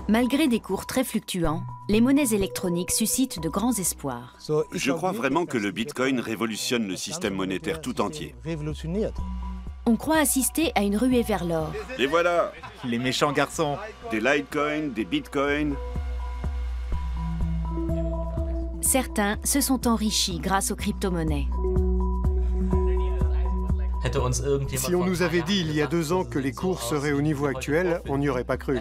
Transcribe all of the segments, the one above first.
Malgré des cours très fluctuants, les monnaies électroniques suscitent de grands espoirs. Je crois vraiment que le Bitcoin révolutionne le système monétaire tout entier. On croit assister à une ruée vers l'or. Les voilà! Les méchants garçons. Des Litecoin, des Bitcoins. Certains se sont enrichis grâce aux crypto-monnaies. Si on nous avait dit il y a 2 ans que les cours seraient au niveau actuel, on n'y aurait pas cru.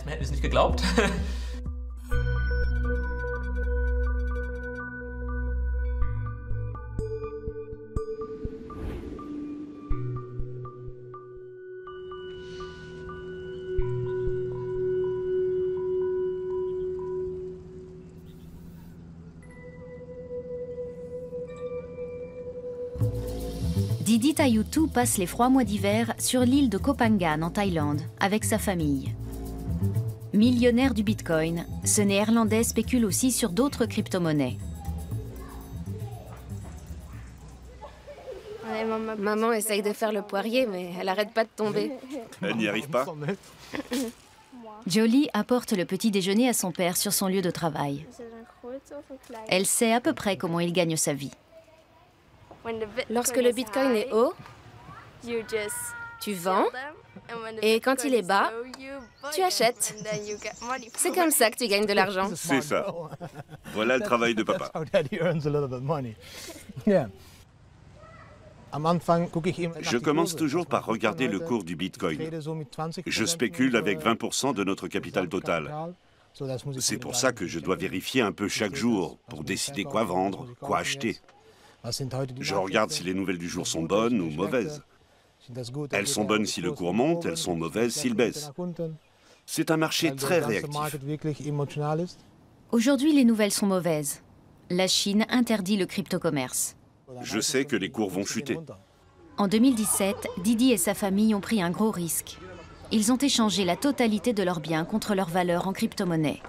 Didi Tajuutu passe les froids mois d'hiver sur l'île de Koh Phangan en Thaïlande avec sa famille. Millionnaire du Bitcoin, ce Néerlandais spécule aussi sur d'autres crypto-monnaies. Maman essaye de faire le poirier, mais elle arrête pas de tomber. Elle n'y arrive pas? Jolie apporte le petit déjeuner à son père sur son lieu de travail. Elle sait à peu près comment il gagne sa vie. Lorsque le Bitcoin est haut, tu vends, et quand il est bas, tu achètes. C'est comme ça que tu gagnes de l'argent. C'est ça. Voilà le travail de papa. Je commence toujours par regarder le cours du Bitcoin. Je spécule avec 20% de notre capital total. C'est pour ça que je dois vérifier un peu chaque jour pour décider quoi vendre, quoi acheter. Je regarde si les nouvelles du jour sont bonnes ou mauvaises. Elles sont bonnes si le cours monte, elles sont mauvaises s'il baisse. C'est un marché très réactif. Aujourd'hui, les nouvelles sont mauvaises. La Chine interdit le crypto-commerce. Je sais que les cours vont chuter. En 2017, Didi et sa famille ont pris un gros risque. Ils ont échangé la totalité de leurs biens contre leur valeur en crypto-monnaie.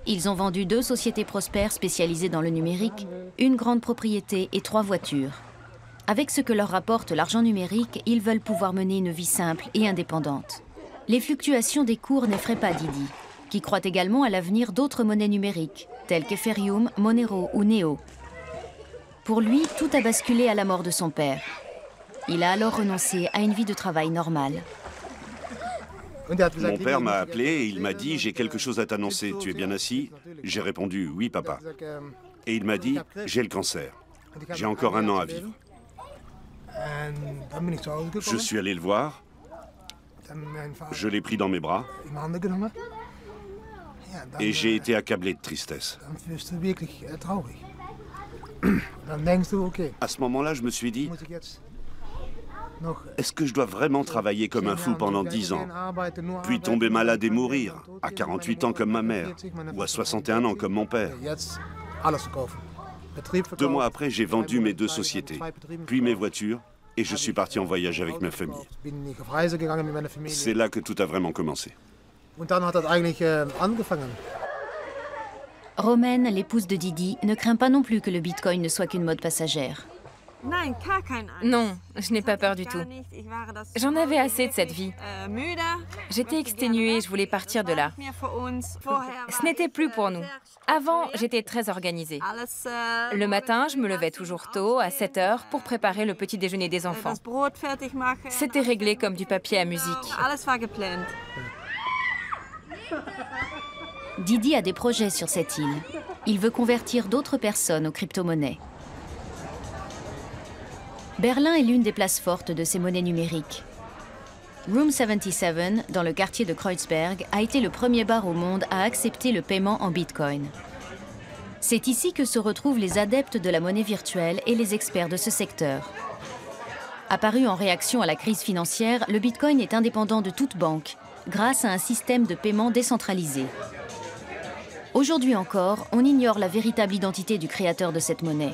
Ils ont vendu 2 sociétés prospères spécialisées dans le numérique, une grande propriété et 3 voitures. Avec ce que leur rapporte l'argent numérique, ils veulent pouvoir mener une vie simple et indépendante. Les fluctuations des cours n'effraient pas Didi, qui croit également à l'avenir d'autres monnaies numériques, telles qu'Ethereum, Monero ou Neo. Pour lui, tout a basculé à la mort de son père. Il a alors renoncé à une vie de travail normale. Mon père m'a appelé et il m'a dit « J'ai quelque chose à t'annoncer, tu es bien assis ?» J'ai répondu « Oui, papa ». Et il m'a dit « J'ai le cancer. J'ai encore 1 an à vivre. » Je suis allé le voir. Je l'ai pris dans mes bras. Et j'ai été accablé de tristesse. À ce moment-là, je me suis dit, est-ce que je dois vraiment travailler comme un fou pendant 10 ans, puis tomber malade et mourir, à 48 ans comme ma mère, ou à 61 ans comme mon père? 2 mois après, j'ai vendu mes 2 sociétés, puis mes voitures, et je suis parti en voyage avec ma famille. C'est là que tout a vraiment commencé. Romaine, l'épouse de Didi, ne craint pas non plus que le Bitcoin ne soit qu'une mode passagère. Non, je n'ai pas peur du tout. J'en avais assez de cette vie. J'étais exténuée, je voulais partir de là. Ce n'était plus pour nous. Avant, j'étais très organisée. Le matin, je me levais toujours tôt, à 7 heures, pour préparer le petit déjeuner des enfants. C'était réglé comme du papier à musique. Didi a des projets sur cette île. Il veut convertir d'autres personnes aux crypto-monnaies. Berlin est l'une des places fortes de ces monnaies numériques. Room 77, dans le quartier de Kreuzberg, a été le premier bar au monde à accepter le paiement en Bitcoin. C'est ici que se retrouvent les adeptes de la monnaie virtuelle et les experts de ce secteur. Apparu en réaction à la crise financière, le Bitcoin est indépendant de toute banque, grâce à un système de paiement décentralisé. Aujourd'hui encore, on ignore la véritable identité du créateur de cette monnaie.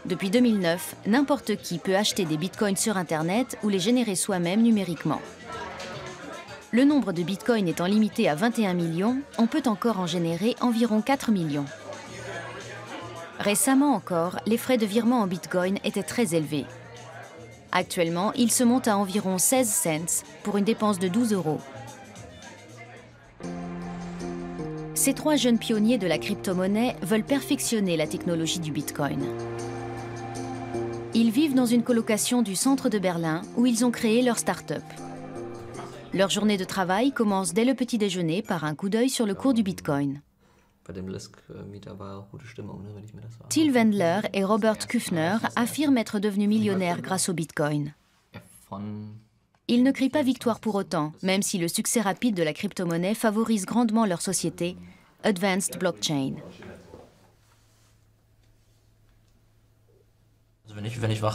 Depuis 2009, n'importe qui peut acheter des bitcoins sur Internet ou les générer soi-même numériquement. Le nombre de bitcoins étant limité à 21 millions, on peut encore en générer environ 4 millions. Récemment encore, les frais de virement en bitcoin étaient très élevés. Actuellement, ils se montent à environ 16 cents pour une dépense de 12 €. Ces 3 jeunes pionniers de la crypto-monnaie veulent perfectionner la technologie du Bitcoin. Ils vivent dans une colocation du centre de Berlin où ils ont créé leur start-up. Leur journée de travail commence dès le petit déjeuner par un coup d'œil sur le cours du Bitcoin. Till Wendler et Robert Küffner affirment être devenus millionnaires grâce au Bitcoin. Ils ne crient pas victoire pour autant, même si le succès rapide de la crypto-monnaie favorise grandement leur société, Advanced Blockchain.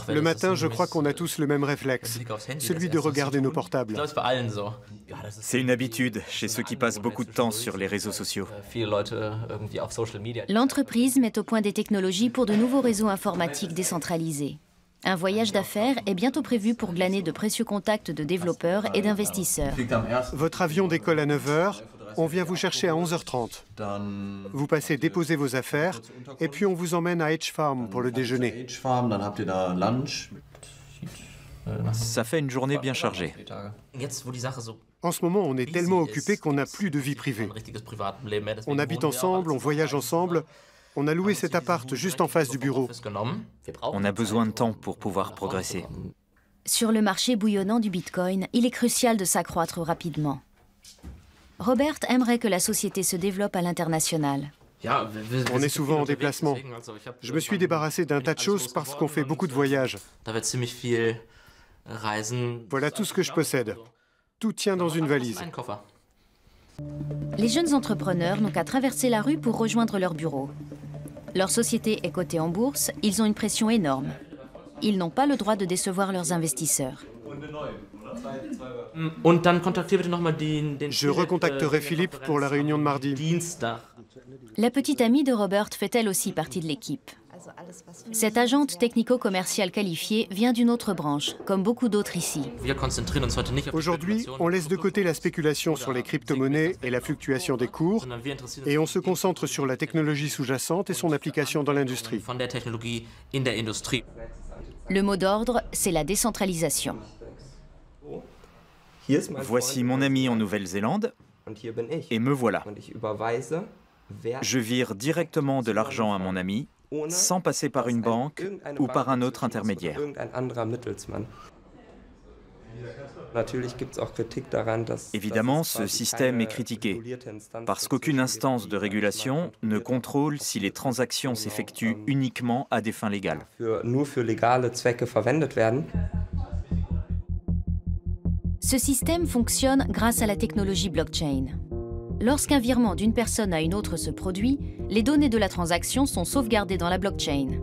Le matin, je crois qu'on a tous le même réflexe, celui de regarder nos portables. C'est une habitude chez ceux qui passent beaucoup de temps sur les réseaux sociaux. L'entreprise met au point des technologies pour de nouveaux réseaux informatiques décentralisés. Un voyage d'affaires est bientôt prévu pour glaner de précieux contacts de développeurs et d'investisseurs. Votre avion décolle à 9 h, on vient vous chercher à 11h30. Vous passez déposer vos affaires et puis on vous emmène à H-Farm pour le déjeuner. Ça fait une journée bien chargée. En ce moment, on est tellement occupé qu'on n'a plus de vie privée. On habite ensemble, on voyage ensemble. On a loué cet appart juste en face du bureau. On a besoin de temps pour pouvoir progresser. Sur le marché bouillonnant du Bitcoin, il est crucial de s'accroître rapidement. Robert aimerait que la société se développe à l'international. On est souvent en déplacement. Je me suis débarrassé d'un tas de choses parce qu'on fait beaucoup de voyages. Voilà tout ce que je possède. Tout tient dans une valise. Les jeunes entrepreneurs n'ont qu'à traverser la rue pour rejoindre leur bureau. Leur société est cotée en bourse, ils ont une pression énorme. Ils n'ont pas le droit de décevoir leurs investisseurs. Je recontacterai Philippe pour la réunion de mardi. La petite amie de Robert fait elle aussi partie de l'équipe. Cette agente technico-commerciale qualifiée vient d'une autre branche, comme beaucoup d'autres ici. Aujourd'hui, on laisse de côté la spéculation sur les crypto-monnaies et la fluctuation des cours, et on se concentre sur la technologie sous-jacente et son application dans l'industrie. Le mot d'ordre, c'est la décentralisation. Voici mon ami en Nouvelle-Zélande, et me voilà. Je vire directement de l'argent à mon ami, sans passer par une banque ou par un autre intermédiaire. Évidemment, ce système est critiqué, parce qu'aucune instance de régulation ne contrôle si les transactions s'effectuent uniquement à des fins légales. Ce système fonctionne grâce à la technologie blockchain. Lorsqu'un virement d'une personne à une autre se produit, les données de la transaction sont sauvegardées dans la blockchain.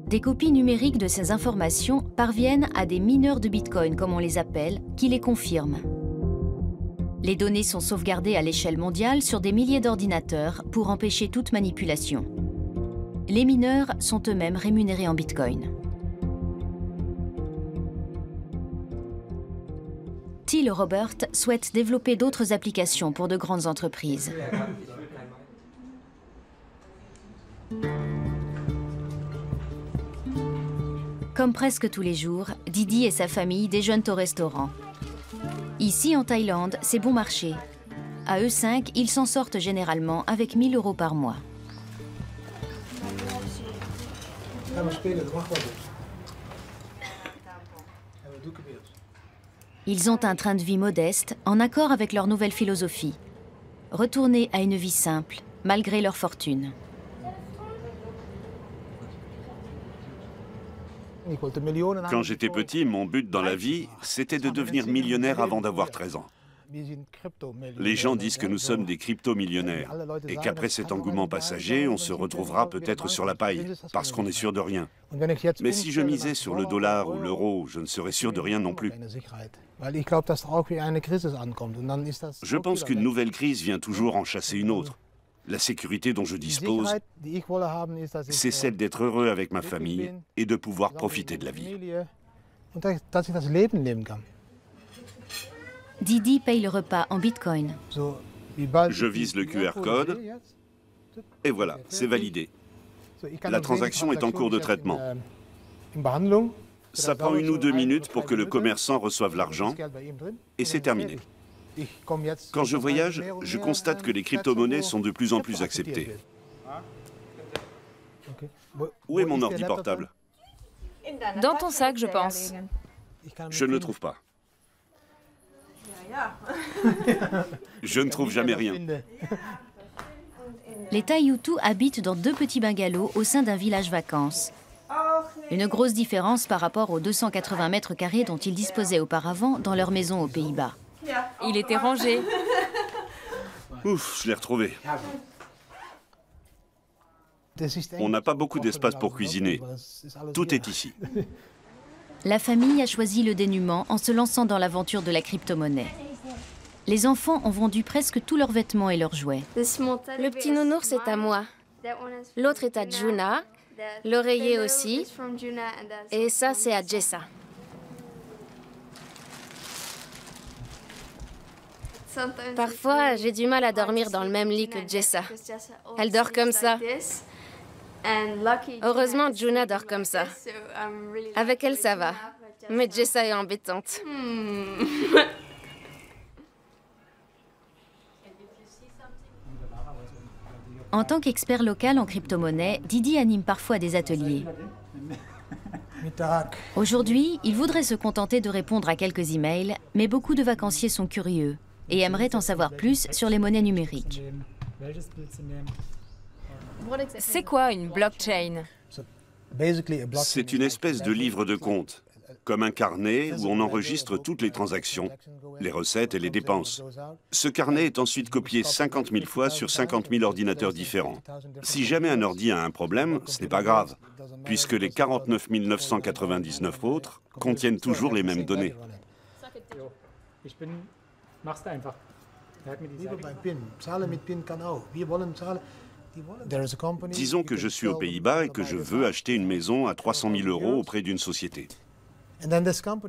Des copies numériques de ces informations parviennent à des mineurs de Bitcoin, comme on les appelle, qui les confirment. Les données sont sauvegardées à l'échelle mondiale sur des milliers d'ordinateurs pour empêcher toute manipulation. Les mineurs sont eux-mêmes rémunérés en Bitcoin. Till et Robert souhaitent développer d'autres applications pour de grandes entreprises. Comme presque tous les jours, Didi et sa famille déjeunent au restaurant. Ici, en Thaïlande, c'est bon marché. À eux 5, ils s'en sortent généralement avec 1 000 € par mois. Ils ont un train de vie modeste, en accord avec leur nouvelle philosophie. Retourner à une vie simple, malgré leur fortune. Quand j'étais petit, mon but dans la vie, c'était de devenir millionnaire avant d'avoir 13 ans. Les gens disent que nous sommes des crypto-millionnaires et qu'après cet engouement passager, on se retrouvera peut-être sur la paille, parce qu'on est sûr de rien. Mais si je misais sur le dollar ou l'euro, je ne serais sûr de rien non plus. Je pense qu'une nouvelle crise vient toujours en chasser une autre. La sécurité dont je dispose, c'est celle d'être heureux avec ma famille et de pouvoir profiter de la vie. Didi paye le repas en Bitcoin. Je vise le QR code et voilà, c'est validé. La transaction est en cours de traitement. Ça prend 1 ou 2 minutes pour que le commerçant reçoive l'argent et c'est terminé. Quand je voyage, je constate que les crypto-monnaies sont de plus en plus acceptées. Où est mon ordi portable? Dans ton sac, je pense. Je ne le trouve pas. Je ne trouve jamais rien. Les Tayutu habitent dans 2 petits bungalows au sein d'un village vacances. Une grosse différence par rapport aux 280 mètres carrés dont ils disposaient auparavant dans leur maison aux Pays-Bas. Il était rangé. Ouf, je l'ai retrouvé. On n'a pas beaucoup d'espace pour cuisiner. Tout est ici. La famille a choisi le dénuement en se lançant dans l'aventure de la crypto-monnaie. Les enfants ont vendu presque tous leurs vêtements et leurs jouets. Le petit nounours est à moi. L'autre est à Juna. L'oreiller aussi. Et ça, c'est à Jessa. Parfois, j'ai du mal à dormir dans le même lit que Jessa. Elle dort comme ça. Heureusement, Juna dort comme ça. Avec elle, ça va. Mais Jessa est embêtante. En tant qu'expert local en crypto-monnaie, Didi anime parfois des ateliers. Aujourd'hui, il voudrait se contenter de répondre à quelques emails, mais beaucoup de vacanciers sont curieux et aimeraient en savoir plus sur les monnaies numériques. C'est quoi une blockchain? C'est une espèce de livre de compte, comme un carnet où on enregistre toutes les transactions, les recettes et les dépenses. Ce carnet est ensuite copié 50 000 fois sur 50 000 ordinateurs différents. Si jamais un ordi a un problème, ce n'est pas grave, puisque les 49 999 autres contiennent toujours les mêmes données. Disons que je suis aux Pays-Bas et que je veux acheter une maison à 300 000 € auprès d'une société.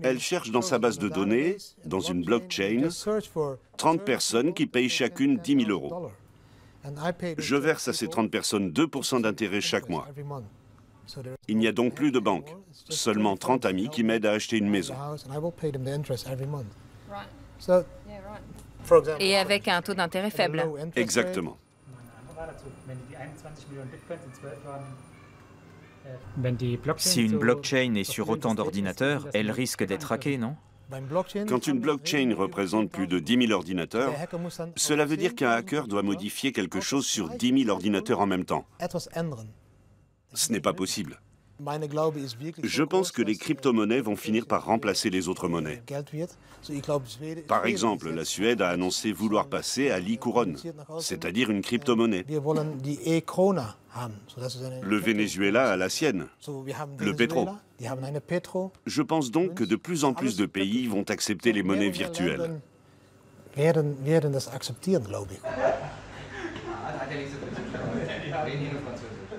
Elle cherche dans sa base de données, dans une blockchain, 30 personnes qui payent chacune 10 000 €. Je verse à ces 30 personnes 2% d'intérêt chaque mois. Il n'y a donc plus de banque, seulement 30 amis qui m'aident à acheter une maison. Et avec un taux d'intérêt faible. Exactement. Si une blockchain est sur autant d'ordinateurs, elle risque d'être hackée, non? Quand une blockchain représente plus de 10 000 ordinateurs, cela veut dire qu'un hacker doit modifier quelque chose sur 10 000 ordinateurs en même temps. Ce n'est pas possible. Je pense que les crypto-monnaies vont finir par remplacer les autres monnaies. Par exemple, la Suède a annoncé vouloir passer à l'e-couronne, c'est-à-dire une crypto-monnaie. Le Venezuela a la sienne, le pétro. Je pense donc que de plus en plus de pays vont accepter les monnaies virtuelles.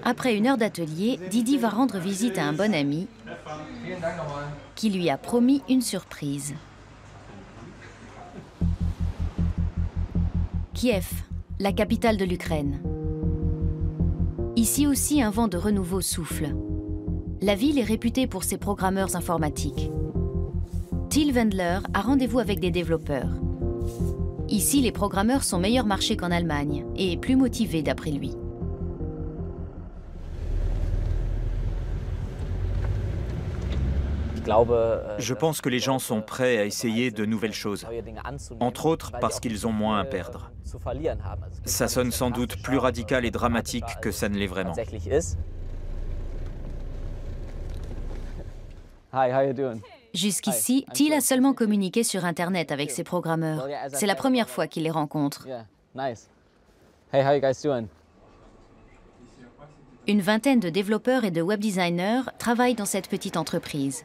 Après 1 heure d'atelier, Didi va rendre visite à un bon ami qui lui a promis une surprise. Kiev, la capitale de l'Ukraine. Ici aussi, un vent de renouveau souffle. La ville est réputée pour ses programmeurs informatiques. Till Wendler a rendez-vous avec des développeurs. Ici, les programmeurs sont meilleurs marchés qu'en Allemagne et plus motivés d'après lui. Je pense que les gens sont prêts à essayer de nouvelles choses, entre autres parce qu'ils ont moins à perdre. Ça sonne sans doute plus radical et dramatique que ça ne l'est vraiment. Jusqu'ici, Till a seulement communiqué sur Internet avec ses programmeurs. C'est la première fois qu'il les rencontre. Une vingtaine de développeurs et de web designers travaillent dans cette petite entreprise.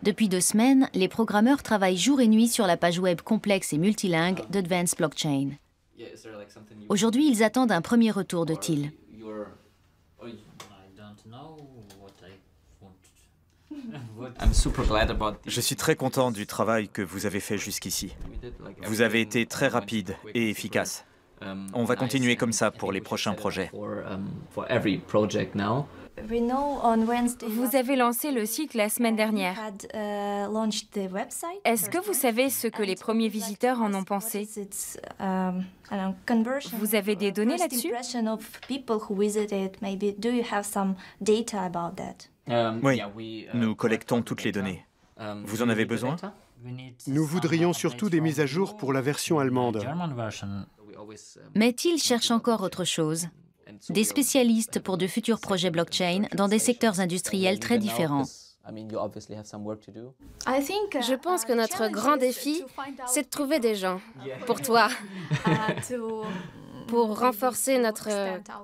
Depuis 2 semaines, les programmeurs travaillent jour et nuit sur la page web complexe et multilingue d'Advanced Blockchain. Aujourd'hui, ils attendent un premier retour de Till. Je suis très content du travail que vous avez fait jusqu'ici. Vous avez été très rapide et efficace. On va continuer comme ça pour les prochains projets. Vous avez lancé le site la semaine dernière. Est-ce que vous savez ce que les premiers visiteurs en ont pensé? Vous avez des données là-dessus? Oui, nous collectons toutes les données. Vous en avez besoin? Nous voudrions surtout des mises à jour pour la version allemande. Mais Thiel cherche encore autre chose. Des spécialistes pour de futurs projets blockchain dans des secteurs industriels très différents. Je pense que notre grand défi, c'est de trouver des gens, pour toi, pour renforcer notre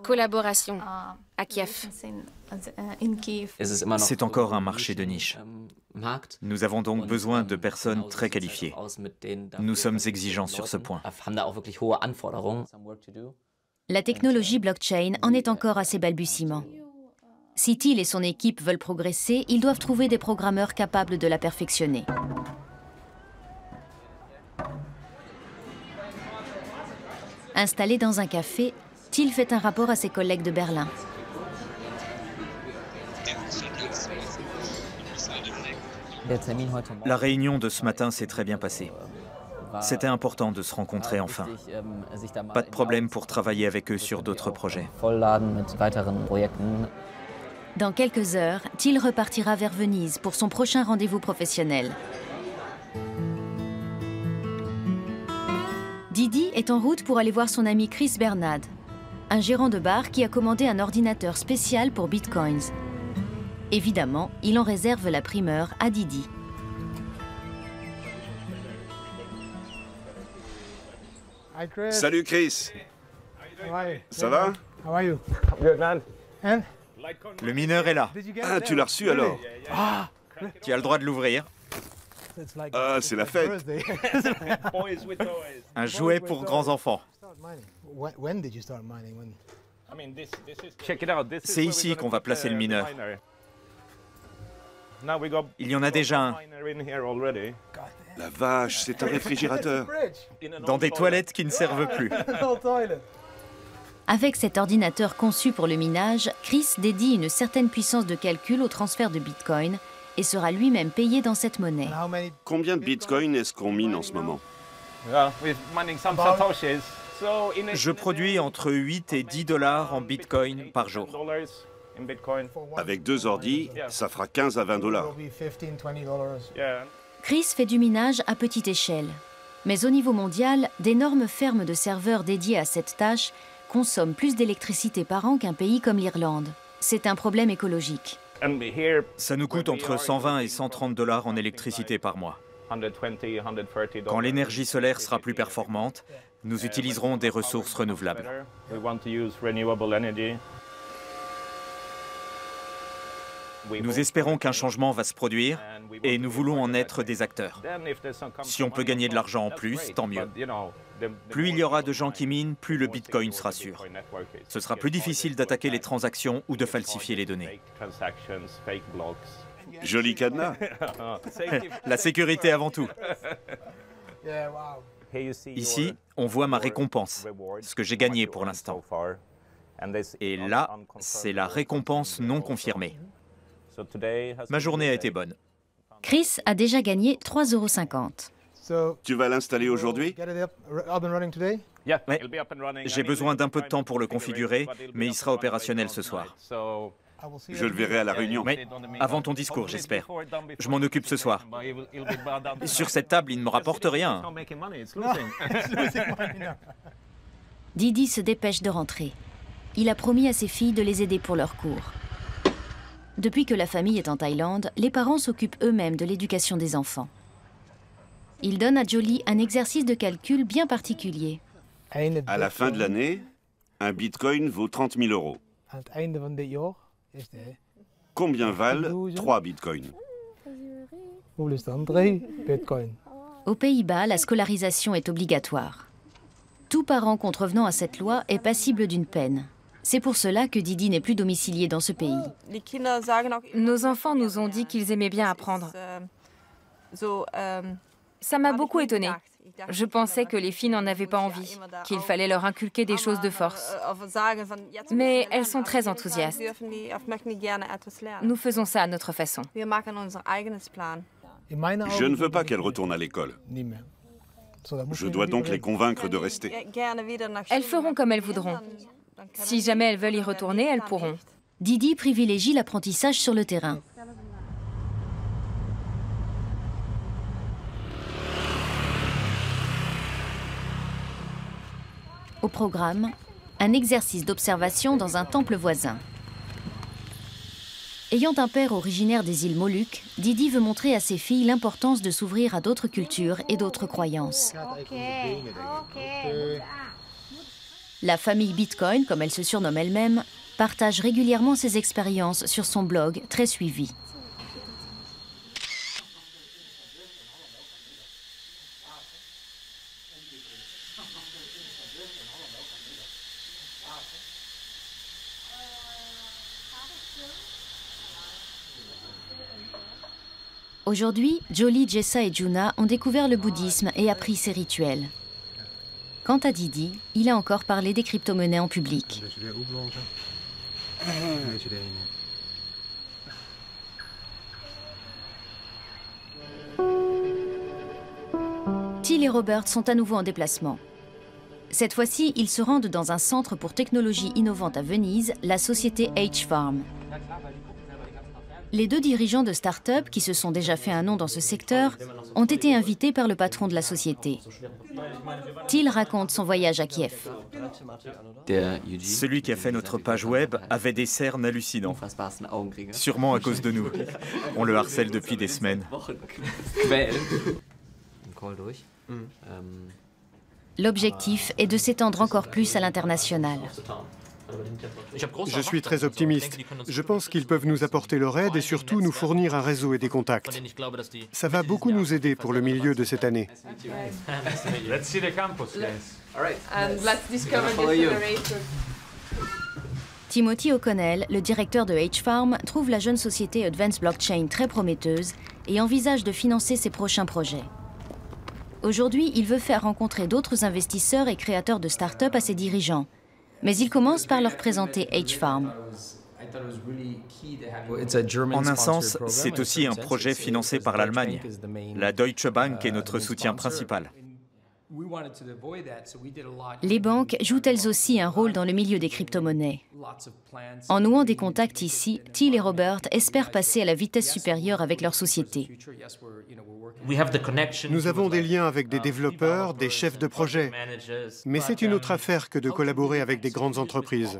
collaboration à Kiev. C'est encore un marché de niche. Nous avons donc besoin de personnes très qualifiées. Nous sommes exigeants sur ce point. La technologie blockchain en est encore à ses balbutiements. Si Thiel et son équipe veulent progresser, ils doivent trouver des programmeurs capables de la perfectionner. Installé dans un café, Thiel fait un rapport à ses collègues de Berlin. La réunion de ce matin s'est très bien passée. C'était important de se rencontrer enfin. Pas de problème pour travailler avec eux sur d'autres projets. Dans quelques heures, Thiel repartira vers Venise pour son prochain rendez-vous professionnel. Didi est en route pour aller voir son ami Chris Bernard, un gérant de bar qui a commandé un ordinateur spécial pour Bitcoins. Évidemment, il en réserve la primeur à Didi. Salut Chris. Ça va? Le mineur est là. Ah, tu l'as reçu alors? Tu as le droit de l'ouvrir. Ah, c'est la fête. Un jouet pour grands enfants. C'est ici qu'on va placer le mineur. Il y en a déjà un. La vache, c'est un réfrigérateur. Dans des toilettes qui ne servent plus. Avec cet ordinateur conçu pour le minage, Chris dédie une certaine puissance de calcul au transfert de Bitcoin et sera lui-même payé dans cette monnaie. Combien de Bitcoin est-ce qu'on mine en ce moment? Je produis entre 8 et 10 $ en Bitcoin par jour. Avec 2 ordis, ça fera 15 à 20 $. Chris fait du minage à petite échelle. Mais au niveau mondial, d'énormes fermes de serveurs dédiées à cette tâche consomment plus d'électricité par an qu'un pays comme l'Irlande. C'est un problème écologique. Ça nous coûte entre 120 et 130 $ en électricité par mois. Quand l'énergie solaire sera plus performante, nous utiliserons des ressources renouvelables. Nous espérons qu'un changement va se produire et nous voulons en être des acteurs. Si on peut gagner de l'argent en plus, tant mieux. Plus il y aura de gens qui minent, plus le Bitcoin sera sûr. Ce sera plus difficile d'attaquer les transactions ou de falsifier les données. Joli cadenas. La sécurité avant tout. Ici, on voit ma récompense, ce que j'ai gagné pour l'instant. Et là, c'est la récompense non confirmée. Ma journée a été bonne. Chris a déjà gagné 3,50 €. Tu vas l'installer aujourd'hui? Ouais. J'ai besoin d'un peu de temps pour le configurer, mais il sera opérationnel ce soir. Je le verrai à la réunion. Mais avant ton discours, j'espère. Je m'en occupe ce soir. Sur cette table, il ne me rapporte rien. Didi se dépêche de rentrer. Il a promis à ses filles de les aider pour leurs cours. Depuis que la famille est en Thaïlande, les parents s'occupent eux-mêmes de l'éducation des enfants. Ils donnent à Jolie un exercice de calcul bien particulier. À la fin de l'année, un Bitcoin vaut 30 000 €. Combien valent 3 Bitcoins? Aux Pays-Bas, la scolarisation est obligatoire. Tout parent contrevenant à cette loi est passible d'une peine. C'est pour cela que Didi n'est plus domicilié dans ce pays. Nos enfants nous ont dit qu'ils aimaient bien apprendre. Ça m'a beaucoup étonnée. Je pensais que les filles n'en avaient pas envie, qu'il fallait leur inculquer des choses de force. Mais elles sont très enthousiastes. Nous faisons ça à notre façon. Je ne veux pas qu'elles retournent à l'école. Je dois donc les convaincre de rester. Elles feront comme elles voudront. Si jamais elles veulent y retourner, elles pourront. Didi privilégie l'apprentissage sur le terrain. Au programme, un exercice d'observation dans un temple voisin. Ayant un père originaire des îles Moluques, Didi veut montrer à ses filles l'importance de s'ouvrir à d'autres cultures et d'autres croyances. La famille Bitcoin, comme elle se surnomme elle-même, partage régulièrement ses expériences sur son blog très suivi. Aujourd'hui, Jolie, Jessa et Juna ont découvert le bouddhisme et appris ses rituels. Quant à Didi, il a encore parlé des crypto-monnaies en public. Till et Robert sont à nouveau en déplacement. Cette fois-ci, ils se rendent dans un centre pour technologies innovantes à Venise, la société H-Farm. Les deux dirigeants de start-up, qui se sont déjà fait un nom dans ce secteur, ont été invités par le patron de la société. Till raconte son voyage à Kiev. Celui qui a fait notre page web avait des cernes hallucinants. Sûrement à cause de nous. On le harcèle depuis des semaines. L'objectif est de s'étendre encore plus à l'international. Je suis très optimiste. Je pense qu'ils peuvent nous apporter leur aide et surtout nous fournir un réseau et des contacts. Ça va beaucoup nous aider pour le milieu de cette année. Timothy O'Connell, le directeur de H-Farm, trouve la jeune société Advanced Blockchain très prometteuse et envisage de financer ses prochains projets. Aujourd'hui, il veut faire rencontrer d'autres investisseurs et créateurs de start-up à ses dirigeants. Mais il commence par leur présenter H-Farm. En un sens, c'est aussi un projet financé par l'Allemagne. La Deutsche Bank est notre soutien principal. Les banques jouent elles aussi un rôle dans le milieu des crypto-monnaies. En nouant des contacts ici, Till et Robert espèrent passer à la vitesse supérieure avec leur société. Nous avons des liens avec des développeurs, des chefs de projet. Mais c'est une autre affaire que de collaborer avec des grandes entreprises.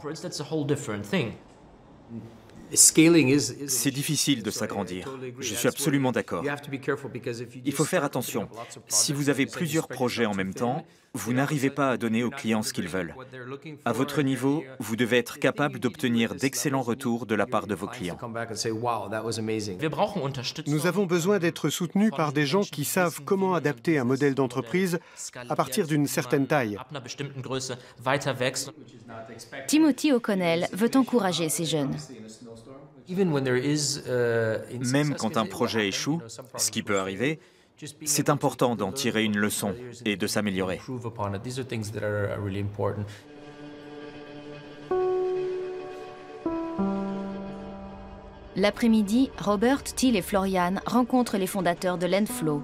C'est difficile de s'agrandir. Je suis absolument d'accord. Il faut faire attention. Si vous avez plusieurs projets en même temps, vous n'arrivez pas à donner aux clients ce qu'ils veulent. À votre niveau, vous devez être capable d'obtenir d'excellents retours de la part de vos clients. Nous avons besoin d'être soutenus par des gens qui savent comment adapter un modèle d'entreprise à partir d'une certaine taille. Timothy O'Connell veut encourager ces jeunes. Même quand un projet échoue, ce qui peut arriver, c'est important d'en tirer une leçon et de s'améliorer. L'après-midi, Robert, Till et Florian rencontrent les fondateurs de Lendflow,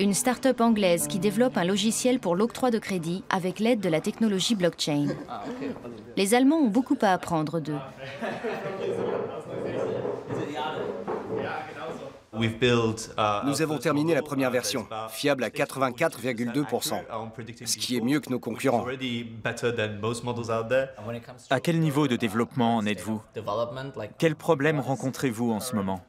une start-up anglaise qui développe un logiciel pour l'octroi de crédit avec l'aide de la technologie blockchain. Les Allemands ont beaucoup à apprendre d'eux. Nous avons terminé la première version, fiable à 84,2%, ce qui est mieux que nos concurrents. À quel niveau de développement en êtes-vous? Quels problèmes rencontrez-vous en ce moment?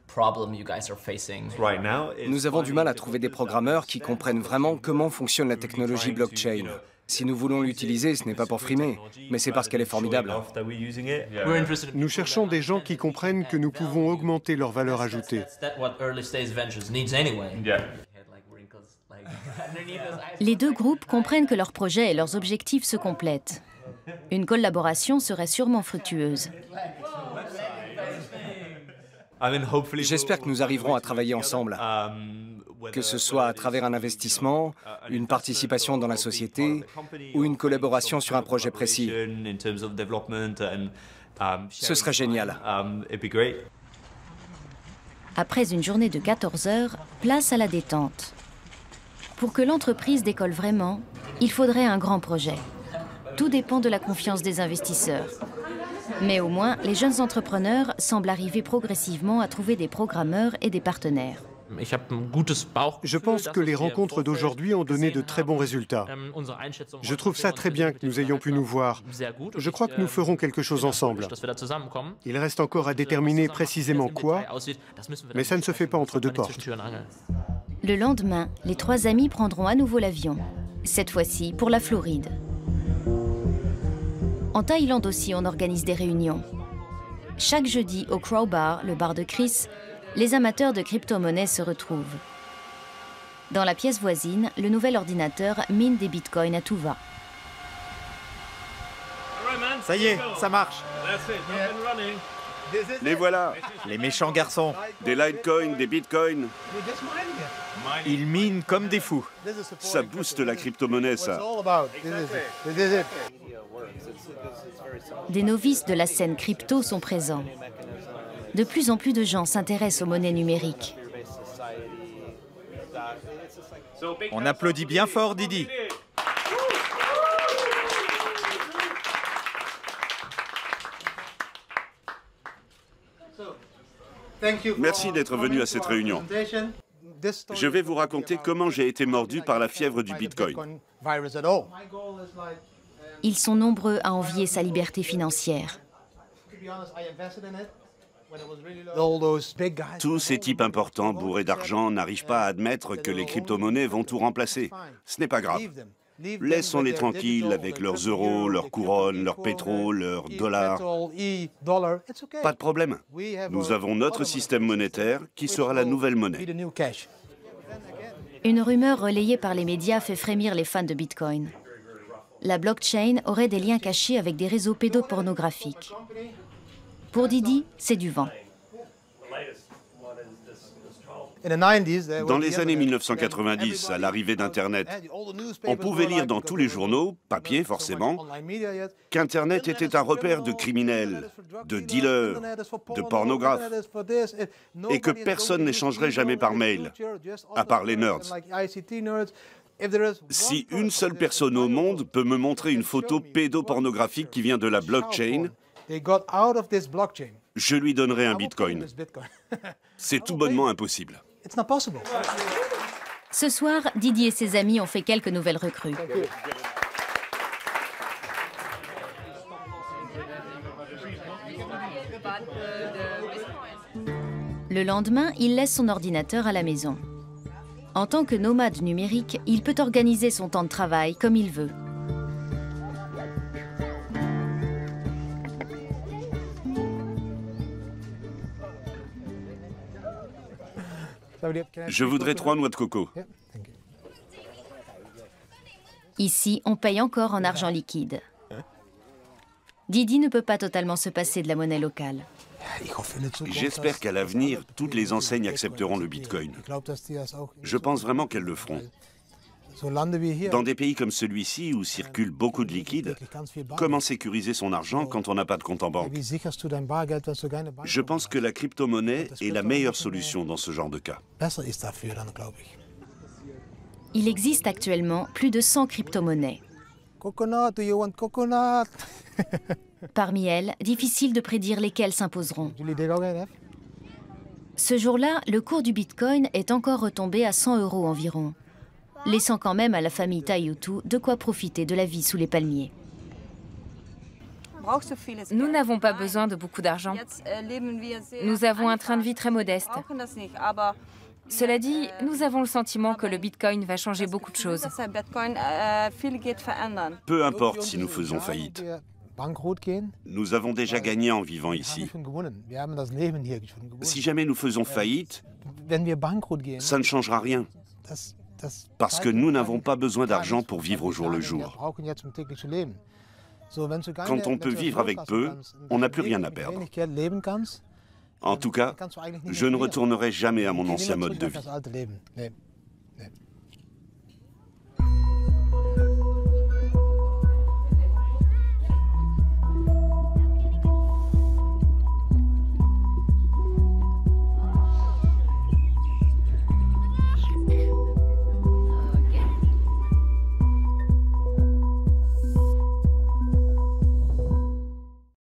Nous avons du mal à trouver des programmeurs qui comprennent vraiment comment fonctionne la technologie blockchain. Si nous voulons l'utiliser, ce n'est pas pour frimer, mais c'est parce qu'elle est formidable. Nous cherchons des gens qui comprennent que nous pouvons augmenter leur valeur ajoutée. Les deux groupes comprennent que leurs projets et leurs objectifs se complètent. Une collaboration serait sûrement fructueuse. J'espère que nous arriverons à travailler ensemble. que ce soit à travers un investissement, une participation dans la société ou une collaboration sur un projet précis. Ce serait génial. Après une journée de 14 heures, place à la détente. Pour que l'entreprise décolle vraiment, il faudrait un grand projet. Tout dépend de la confiance des investisseurs. Mais au moins, les jeunes entrepreneurs semblent arriver progressivement à trouver des programmeurs et des partenaires. Je pense que les rencontres d'aujourd'hui ont donné de très bons résultats. Je trouve ça très bien que nous ayons pu nous voir. Je crois que nous ferons quelque chose ensemble. Il reste encore à déterminer précisément quoi, mais ça ne se fait pas entre deux portes. Le lendemain, les trois amis prendront à nouveau l'avion, cette fois-ci pour la Floride. En Thaïlande aussi, on organise des réunions. Chaque jeudi, au Crow Bar, le bar de Chris, les amateurs de crypto-monnaies se retrouvent. Dans la pièce voisine, le nouvel ordinateur mine des bitcoins à tout va. Ça y est, ça marche. Les voilà, Les méchants garçons. des Litecoin, des Bitcoins. Ils minent comme des fous. Ça booste la crypto-monnaie, ça. Des novices de la scène crypto sont présents. De plus en plus de gens s'intéressent aux monnaies numériques. On applaudit bien fort, Didi. Merci d'être venu à cette réunion. Je vais vous raconter comment j'ai été mordu par la fièvre du Bitcoin. Ils sont nombreux à envier sa liberté financière. Tous ces types importants bourrés d'argent n'arrivent pas à admettre que les crypto-monnaies vont tout remplacer. Ce n'est pas grave. Laissons-les tranquilles avec leurs euros, leurs couronnes, leur pétrole, leurs dollars. Pas de problème. Nous avons notre système monétaire qui sera la nouvelle monnaie. Une rumeur relayée par les médias fait frémir les fans de Bitcoin. La blockchain aurait des liens cachés avec des réseaux pédopornographiques. Pour Didi, c'est du vent. Dans les années 1990, à l'arrivée d'Internet, on pouvait lire dans tous les journaux, papier forcément, qu'Internet était un repère de criminels, de dealers, de pornographes, et que personne n'échangerait jamais par mail, à part les nerds. Si une seule personne au monde peut me montrer une photo pédopornographique qui vient de la blockchain, je lui donnerai un bitcoin. C'est tout bonnement impossible. Ce soir, Didi et ses amis ont fait quelques nouvelles recrues. Le lendemain, il laisse son ordinateur à la maison. En tant que nomade numérique, il peut organiser son temps de travail comme il veut. Je voudrais 3 noix de coco. Ici, on paye encore en argent liquide. Didi ne peut pas totalement se passer de la monnaie locale. J'espère qu'à l'avenir, toutes les enseignes accepteront le bitcoin. Je pense vraiment qu'elles le feront. Dans des pays comme celui-ci où circule beaucoup de liquide, comment sécuriser son argent quand on n'a pas de compte en banque? Je pense que la crypto-monnaie est la meilleure solution dans ce genre de cas. Il existe actuellement plus de 100 crypto-monnaies. Parmi elles, difficile de prédire lesquelles s'imposeront. Ce jour-là, le cours du Bitcoin est encore retombé à 100 € environ, laissant quand même à la famille Tayutu de quoi profiter de la vie sous les palmiers. Nous n'avons pas besoin de beaucoup d'argent. Nous avons un train de vie très modeste. Cela dit, nous avons le sentiment que le Bitcoin va changer beaucoup de choses. Peu importe si nous faisons faillite. Nous avons déjà gagné en vivant ici. Si jamais nous faisons faillite, ça ne changera rien. Parce que nous n'avons pas besoin d'argent pour vivre au jour le jour. Quand on peut vivre avec peu, on n'a plus rien à perdre. En tout cas, je ne retournerai jamais à mon ancien mode de vie.